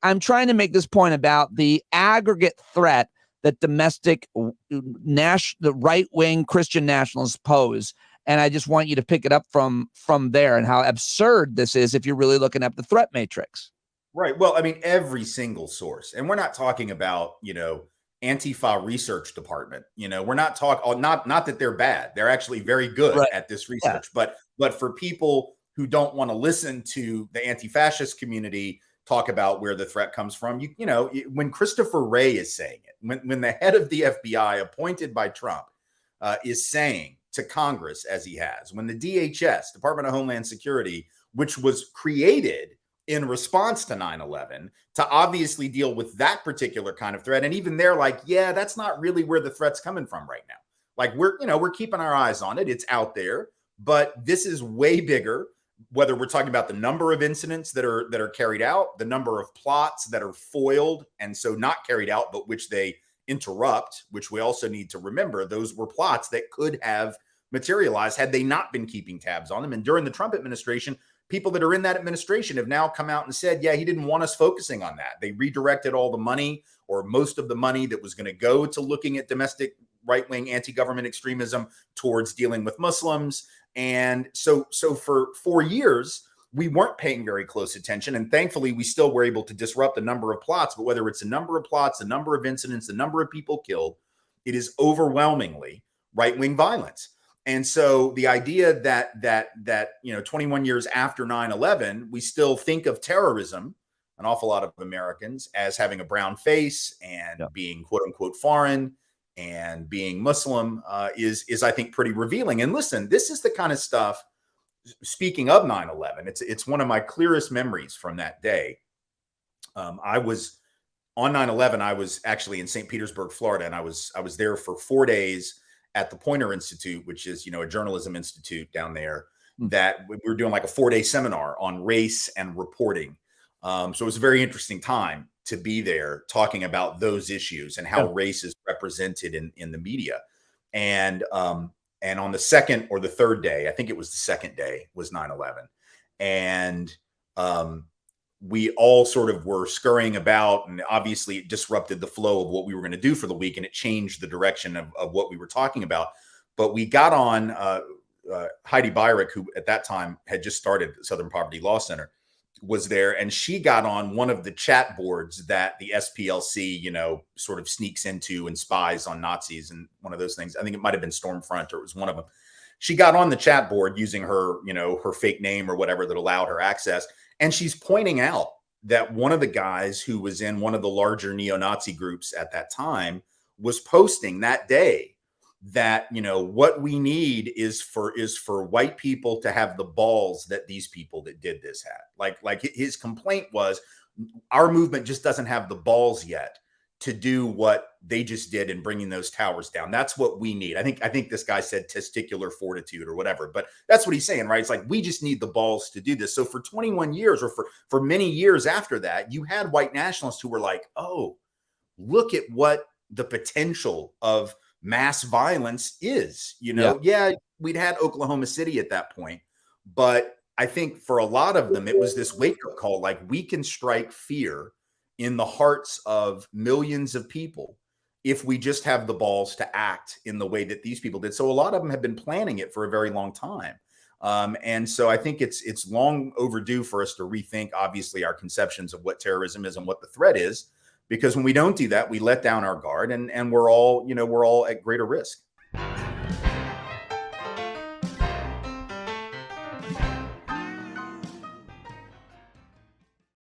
I'm trying to make this point about the aggregate threat that the right-wing Christian nationalists pose. And I just want you to pick it up from there and how absurd this is if you're really looking at the threat matrix. Right. Well, I mean, every single source, and we're not talking about, Antifa research department. We're not talking, not that they're bad. They're actually very good Right. at this research. Yeah. But for people who don't want to listen to the anti-fascist community talk about where the threat comes from, when Christopher Wray is saying it, when the head of the FBI appointed by Trump is saying to Congress, as he has, when the DHS, Department of Homeland Security, which was created in response to 9/11 to obviously deal with that particular kind of threat. And even they're like, yeah, that's not really where the threat's coming from right now. Like we're keeping our eyes on it. It's out there, but this is way bigger, whether we're talking about the number of incidents that are carried out, the number of plots that are foiled and so not carried out, but which they interrupt, which we also need to remember, those were plots that could have materialized had they not been keeping tabs on them. And during the Trump administration, people that are in that administration have now come out and said, yeah, he didn't want us focusing on that. They redirected all the money or most of the money that was going to go to looking at domestic right-wing anti-government extremism towards dealing with Muslims. And so for 4 years, we weren't paying very close attention. And thankfully, we still were able to disrupt a number of plots. But whether it's a number of plots, the number of incidents, the number of people killed, it is overwhelmingly right-wing violence. And so the idea that 21 years after 9/11, we still think of terrorism, an awful lot of Americans, as having a brown face and being quote unquote foreign and being Muslim is I think pretty revealing. And listen, this is the kind of stuff. Speaking of 9/11, it's one of my clearest memories from that day. I was on 9/11. I was actually in St. Petersburg, Florida, and I was there for 4 days at the Poynter Institute, which is, a journalism institute down there, that we were doing like a 4-day seminar on race and reporting. So it was a very interesting time to be there talking about those issues and how race is represented in the media. And on the second or the third day, I think it was the second day, was 9/11. And we all sort of were scurrying about, and obviously it disrupted the flow of what we were going to do for the week, and it changed the direction of what we were talking about. But we got on Heidi Beirich, who at that time had just started Southern Poverty Law Center, was there, and she got on one of the chat boards that the SPLC, sort of sneaks into and spies on Nazis, and one of those things. I think it might have been Stormfront, or it was one of them. She got on the chat board using her, her fake name or whatever that allowed her access. And she's pointing out that one of the guys who was in one of the larger neo-Nazi groups at that time was posting that day that, what we need is for white people to have the balls that these people that did this had. Like his complaint was, our movement just doesn't have the balls yet to do what they just did in bringing those towers down. That's what we need. I think this guy said testicular fortitude or whatever, but that's what he's saying, right? It's like, we just need the balls to do this. So for 21 years or for many years after that, you had white nationalists who were like, oh, look at what the potential of mass violence is, Yeah, we'd had Oklahoma City at that point, but I think for a lot of them, it was this wake-up call, like, we can strike fear in the hearts of millions of people if we just have the balls to act in the way that these people did. So a lot of them have been planning it for a very long time. And so I think it's long overdue for us to rethink, obviously, our conceptions of what terrorism is and what the threat is, because when we don't do that, we let down our guard, and we're all at greater risk.